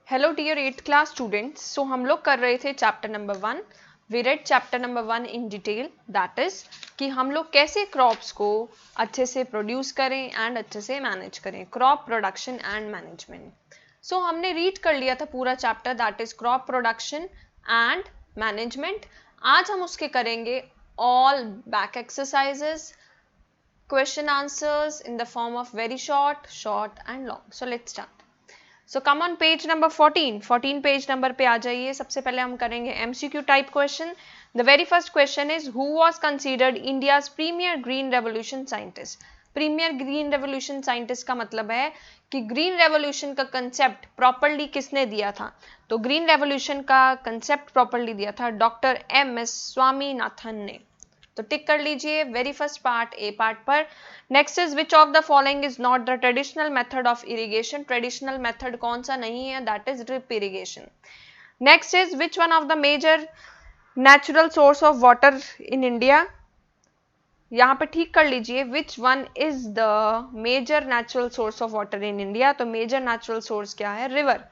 Hello dear 8th class students. So हम लोग कर रहे थे chapter number 1। We read chapter number 1 in detail, that is कि हम लोग कैसे क्रॉप्स को अच्छे से प्रोड्यूस करें एंड अच्छे से मैनेज करें, क्रॉप प्रोडक्शन एंड मैनेजमेंट। सो हमने रीड कर लिया था पूरा chapter, that is crop production and management. आज हम उसके करेंगे all back exercises, question answers in the form of very short and long. So let's start. So come on page number 14 page number पे आ जाइए। सबसे पहले हम करेंगे MCQ type question. The very first question is who was considered India's premier green revolution scientist? Premier green revolution scientist का मतलब है कि ग्रीन रेवोल्यूशन का कंसेप्ट प्रॉपरली किसने दिया था। तो ग्रीन रेवोल्यूशन का कंसेप्ट प्रॉपरली दिया था डॉक्टर MS स्वामीनाथन ने। तो टिक कर लीजिए very first part A part पर। Next is which of the following is not the traditional method of irrigation. Traditional method कौन सा नहीं है, that is drip irrigation. Next is which one of the major natural source of water in India. यहां पे ठीक कर लीजिए which one is the major natural source of water in India. तो मेजर नेचुरल सोर्स क्या है, river.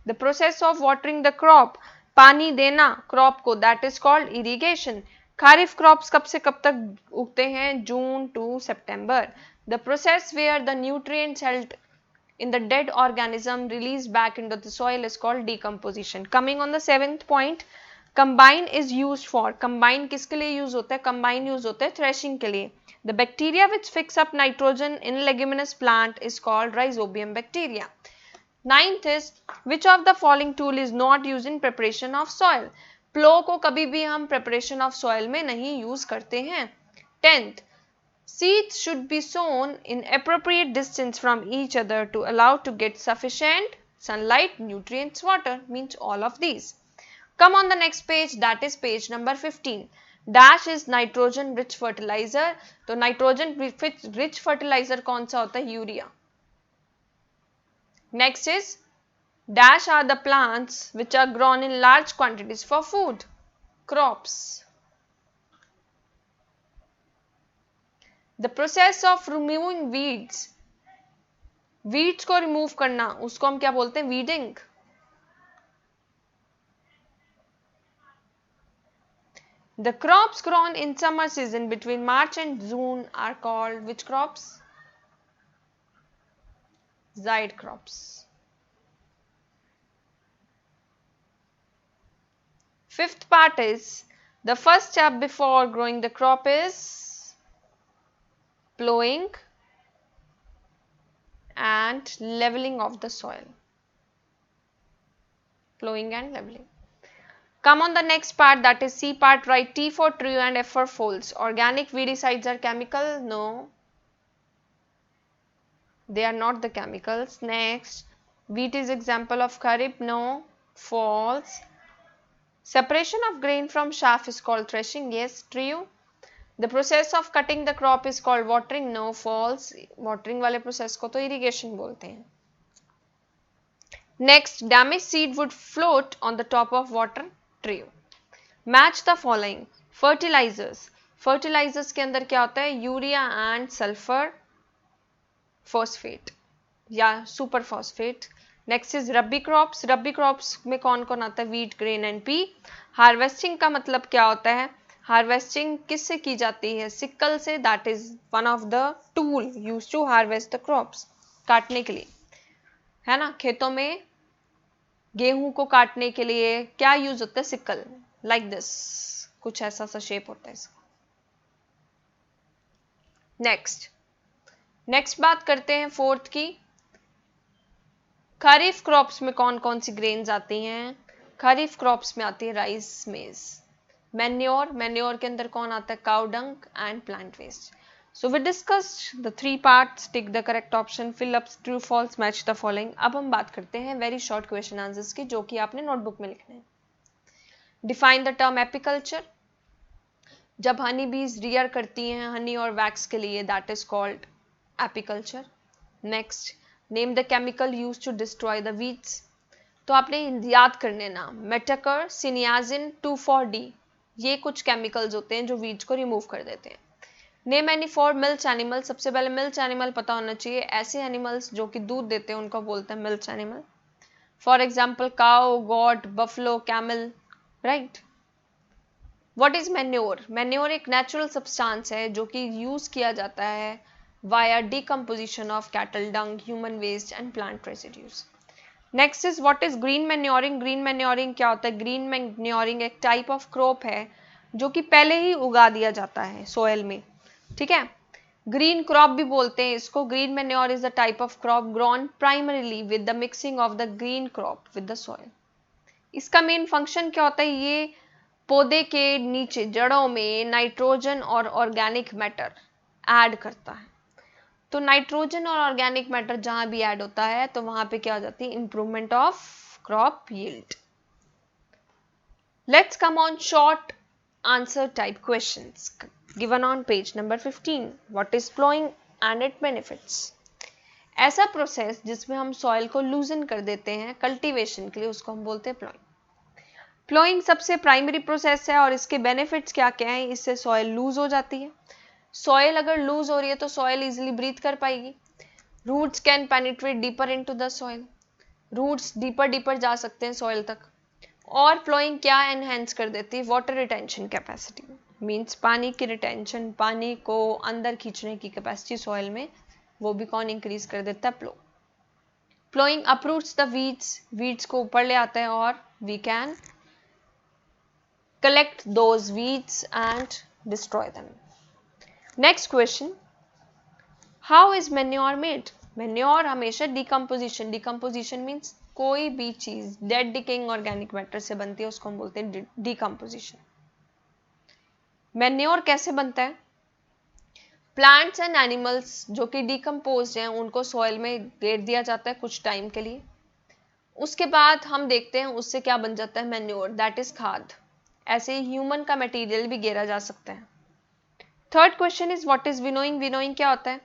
The process of watering the crop, पानी देना क्रॉप को, that is called irrigation. Kharif crops कब से कब तक उगते हैं, June to September. The process where the nutrients held in the dead organism released back into the soil is called decomposition. Coming on the 7th point, combine is used for, combine किसके लिए use होता है, combine use होता है threshing के लिए। The bacteria which fix up nitrogen in leguminous plant is called rhizobium bacteria. 9th is which of the following tool is not used in preparation of soil. प्लो को कभी भी हम preparation of soil में नहीं use करते हैं। 10th, seeds should be sown in appropriate distance from each other to allow to get sufficient sunlight, nutrients, water, means all of these. Come on the next page, that is page number 15. Dash is nitrogen rich fertilizer. तो nitrogen rich fertilizer कौन सा होता है, urea. Next is dash are the plants which are grown in large quantities for food, crops. The process of removing weeds, weeds को remove करना, उसको हम क्या बोलते हैं, weeding. The crops grown in summer season between March and June are called which crops? Zide crops. Fifth part is the first step before growing the crop is plowing and leveling of the soil. Plowing and leveling. Come on the next part, that is C part. Write T for true and F for false. Organic weedicides are chemical? No. They are not the chemicals. Next, wheat is example of kharif? No. False. Separation of grain from chaff is called threshing? Yes. True. The process of cutting the crop is called watering? No. False. Watering वाले process को तो irrigation बोलते हैं। Next, damaged seed would float on the top of water? True. Match the following. Fertilizers. Fertilizers के अंदर क्या होता है, यूरिया एंड सल्फर फॉस्फेट या super phosphate. Next is rabi crops. Rabi crops में कौन कौन आता है, wheat, grain and P. Harvesting का मतलब क्या होता है, हार्वेस्टिंग किससे की जाती है, सिकल से, that is one of the tool use to harvest the crops, काटने के लिए, है ना। खेतों में गेहूं को काटने के लिए क्या यूज होता है, सिकल, लाइक दिस, कुछ ऐसा सा शेप होता है इसका। नेक्स्ट बात करते हैं फोर्थ की। खरीफ क्रॉप्स में कौन कौन सी ग्रेन्स आती हैं, खरीफ क्रॉप्स में आती है राइस, मेज। मैन्योर के अंदर कौन आता है, cow dung and plant waste. So we discussed the 3 parts, tick the correct option, fill up true false, match the following. अब हम बात करते हैं वेरी शॉर्ट क्वेश्चन आंसर्स की, जो कि आपने नोटबुक में लिखने हैं। Define the term apiculture. जब हनी बीज रियर करती हैं हनी और वैक्स के लिए, that is called apiculture. Next, name the chemical use to destroy the weeds. तो आपने याद करने ना, मेटाकर, सिनियाजिन, 2,4-D, ये कुछ केमिकल्स होते हैं जो वीड्स को रिमूव कर देते हैं। Name any 4 milk animal. सबसे पहले मिल्क एनिमल पता होना चाहिए, ऐसे एनिमल्स जो कि दूध देते हैं उनको बोलते हैं milk animal. For example cow, goat, buffalo, camel, right. What is manure? Manure एक नेचुरल सब्सटेंस है जो कि यूज किया जाता है via decomposition of cattle dung, human waste and plant residues. Next is what is green manuring? Green manuring क्या होता है? ग्रीन मैन्योरिंग एक टाइप ऑफ क्रॉप है जो कि पहले ही उगा दिया जाता है सॉइल में, ठीक है। ग्रीन क्रॉप भी बोलते हैं इसको। Green manure is the type of crop grown primarily with the mixing of the green crop with the soil. इसका मेन फंक्शन क्या होता है? ये पौधे के नीचे जड़ों में नाइट्रोजन और ऑर्गेनिक मैटर ऐड करता है। तो नाइट्रोजन और ऑर्गेनिक मैटर जहां भी ऐड होता है तो वहां पे क्या हो जाती है? Improvement of crop yield. Let's come on short answer type questions given on page number 15। What is ploughing and it benefits? ऐसा प्रोसेस जिसमें हम सॉइल को लूजन कर देते हैं कल्टीवेशन के लिए, उसको हम बोलते हैं प्लोइंग। प्लोइंग सबसे प्राइमरी प्रोसेस है और इसके बेनिफिट्स क्या क्या हैं? इससे सॉइल लूज हो जाती है। सॉइल अगर लूज हो रही है तो सॉइल इजीली ब्रीथ कर पाएगी। Roots can penetrate deeper into the soil. Roots deeper जा सकते हैं सॉइल तक। और प्लोइंग क्या एनहेंस कर देती है? वाटर रिटेंशन कैपेसिटी, मींस पानी की रिटेंशन, पानी को अंदर खींचने की कैपेसिटी सॉइल में, वो भी कौन इंक्रीज कर देता है? Ploughing uproots the weeds, weeds को ऊपर ले आता है और we can collect those weeds and destroy them. Next question, how is manure made? Manure हमेशा decomposition means कोई भी चीज डेड डिकेइंग ऑर्गेनिक मैटर से बनती है उसको हम बोलते हैं decomposition. मैन्योर कैसे बनता है? प्लांट्स एंड एनिमल्स जो कि डिकम्पोज हैं उनको सॉइल में गेर दिया जाता है कुछ टाइम के लिए। उसके बाद हम देखते हैं उससे क्या बन जाता है? मैन्योर, दैट इज खाद। ऐसे ही ह्यूमन का मटेरियल भी गेरा जा सकता है। Third question is what is winnowing? Winnowing क्या होता है?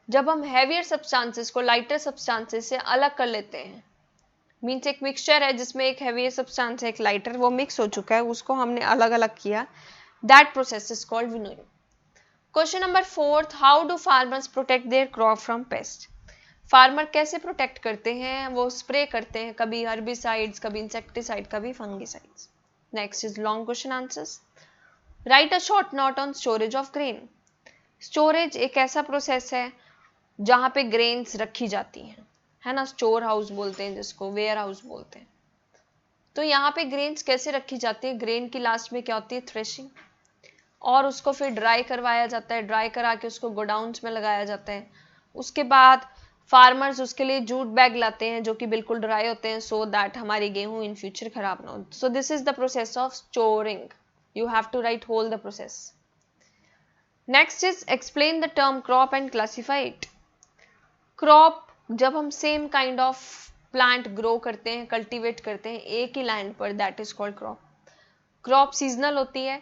जब हम हैवियर सब्सटेंसेस को लाइटर सब्सटेंसेस से अलग कर लेते हैं, मींस एक मिक्सचर है जिसमें एक हैवियर सब्सटेंस है एक लाइटर, वो मिक्स हो चुका है, उसको हमने अलग अलग किया, that process is called winnowing. Question number 4, how do farmers protect their crop from paste? Farmer कैसे प्रोटेक्ट करते हैं? वो स्प्रे करते हैं, कभी हर्बिसाइड्स, कभी इंसेक्टिसाइड, कभी fungicides. Next is long question answers. Write a short note on storage of grain. Storage एक ऐसा प्रोसेस है जहां पे ग्रेन्स रखी जाती हैं, है ना। स्टोर हाउस बोलते हैं जिसको, वेयर हाउस बोलते हैं। तो यहाँ पे ग्रेन्स कैसे रखी जाती है? ग्रेन की लास्ट में क्या होती है? थ्रेशिंग, और उसको फिर ड्राई करवाया जाता है। ड्राई करा के उसको गोडाउन्स में लगाया जाता है। उसके बाद फार्मर्स उसके लिए जूट बैग लाते हैं जो कि बिल्कुल ड्राई होते हैं, सो दैट हमारी गेहूं इन फ्यूचर खराब ना हो। So this is the process of storing. You have to write whole the process. Next is explain the term crop and classify it. Crop जब हम same kind of plant grow करते हैं, cultivate करते हैं एक ही लैंड पर, that is called crop. Crop seasonal होती है,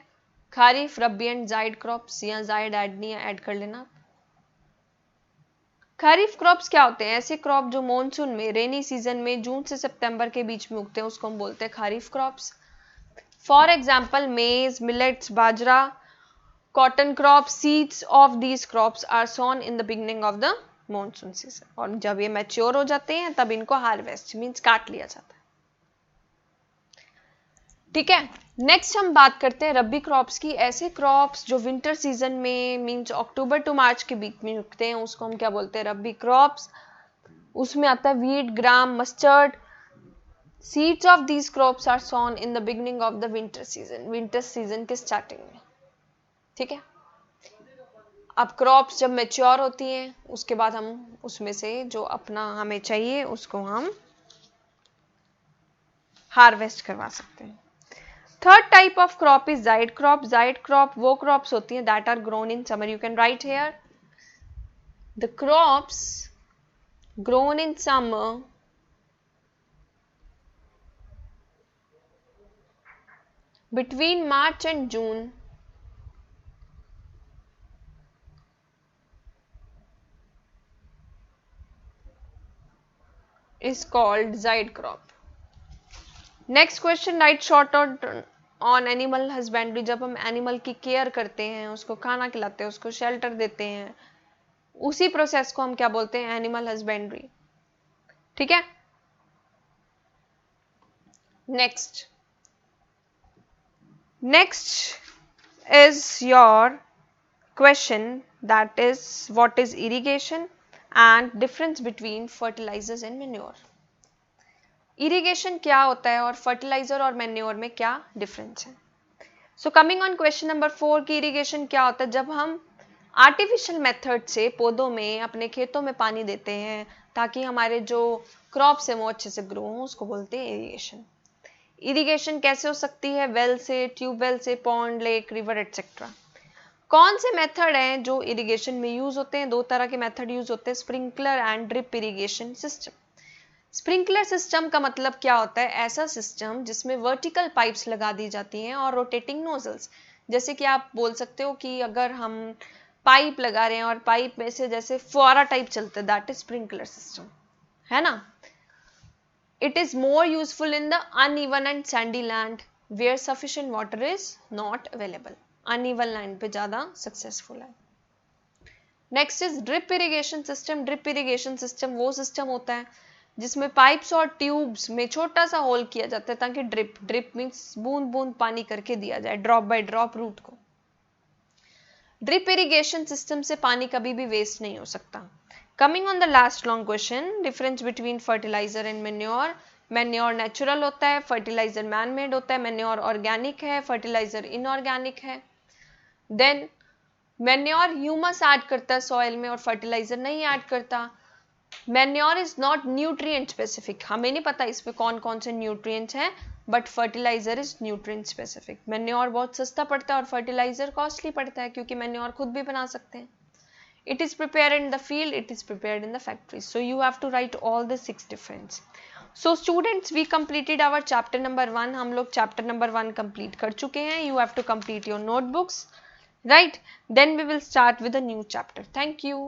खारिफ, रबी एंड जाइड क्रॉप्स, या जाइड ऐड नहीं है, ऐड कर लेना। खरीफ क्रॉप्स क्या होते हैं? ऐसे क्रॉप जो मॉनसून में, रेनी सीजन में जून से सितंबर के बीच में उगते हैं, उसको हम बोलते हैं kharif crops. For example maize, millets, bajra, cotton crop. Seeds of these crops are sown in the beginning of the monsoon season, और जब ये मैच्योर हो जाते हैं तब इनको हार्वेस्ट मीन्स काट लिया जाता है, ठीक है। नेक्स्ट हम बात करते हैं रबी क्रॉप्स की। ऐसे क्रॉप्स जो विंटर सीजन में मींस अक्टूबर टू मार्च के बीच में उगते हैं उसको हम क्या बोलते हैं? रबी क्रॉप्स। उसमें आता है wheat, gram, mustard. Seeds of these crops are sown in the beginning of the winter season, winter season के स्टार्टिंग में, ठीक है। अब क्रॉप्स जब मेच्योर होती हैं उसके बाद हम उसमें से जो अपना हमें चाहिए उसको हम हार्वेस्ट करवा सकते हैं। Third type of crop is zaid crop. Zaid crop वो क्रॉप्स होती हैं that are grown in summer. You can write here the crops grown in summer between March and June is called Zaid crop. Next question, write short on animal husbandry. जब हम animal की care करते हैं, उसको खाना खिलाते हैं, उसको शेल्टर देते हैं, उसी प्रोसेस को हम क्या बोलते हैं? एनिमल हस्बेंड्री, ठीक है। Next is your question, that is what is irrigation and difference between fertilizers and manure. Irrigation क्या होता है और फर्टिलाइजर और मैन्योर में क्या डिफरेंस है. So coming on question number 4 की इरिगेशन क्या होता है, जब हम आर्टिफिशियल मेथड से पौधों में अपने खेतों में पानी देते हैं ताकि हमारे जो क्रॉप्स हैं वो अच्छे से ग्रो हों, उसको बोलते हैं इरिगेशन. इरिगेशन कैसे हो सकती है, वेल से, ट्यूबवेल से, पॉन्ड, लेक, रिवर एटसेट्रा. कौन से मेथड हैं जो इरिगेशन में यूज होते हैं, दो तरह के मेथड यूज होते हैं, sprinkler and drip irrigation system. Sprinkler system का मतलब क्या होता है, ऐसा सिस्टम जिसमें वर्टिकल पाइप्स लगा दी जाती हैं और रोटेटिंग नोजल्स. जैसे कि आप बोल सकते हो कि अगर हम पाइप लगा रहे हैं और पाइप में से जैसे फुआरा टाइप चलता है, दैट इज स्प्रिंकलर सिस्टम, है ना. It is more useful in the uneven and sandy land where sufficient water is not available. Uneven land पे ज्यादा सक्सेसफुल है. Next is drip irrigation system. Drip irrigation system वो system होता है जिसमें pipes और ट्यूब्स में छोटा सा होल किया जाता है ताकि ड्रिप मींस बूंद बूंद पानी करके दिया जाए, ड्रॉप बाय ड्रॉप रूट को. ड्रिप इरिगेशन सिस्टम से पानी कभी भी वेस्ट नहीं हो सकता. Coming on the last long question, difference between fertilizer and manure. Manure natural होता है, फर्टिलाइजर मैन मेड होता है. मैन्योर ऑर्गेनिक है, फर्टिलाइजर इनऑर्गेनिक है. देन मैन्योर ह्यूमस ऐड करता है सॉइल में और फर्टिलाइजर नहीं ऐड करता. Manure is not nutrient specific. हमें नहीं पता इसमें कौन कौन से न्यूट्रिएंट्स हैं, but fertilizer is nutrient specific. Manure बहुत सस्ता पड़ता है और फर्टिलाइजर कॉस्टली पड़ता है क्योंकि मैन्योर खुद भी बना सकते हैं. It is prepared in the field, it is prepared in the factory. So you have to write all the 6 difference. So students, we completed our chapter number 1. हम लोग chapter number 1 complete कर चुके हैं. You have to complete your notebooks, right? Then we will start with a new chapter. Thank you.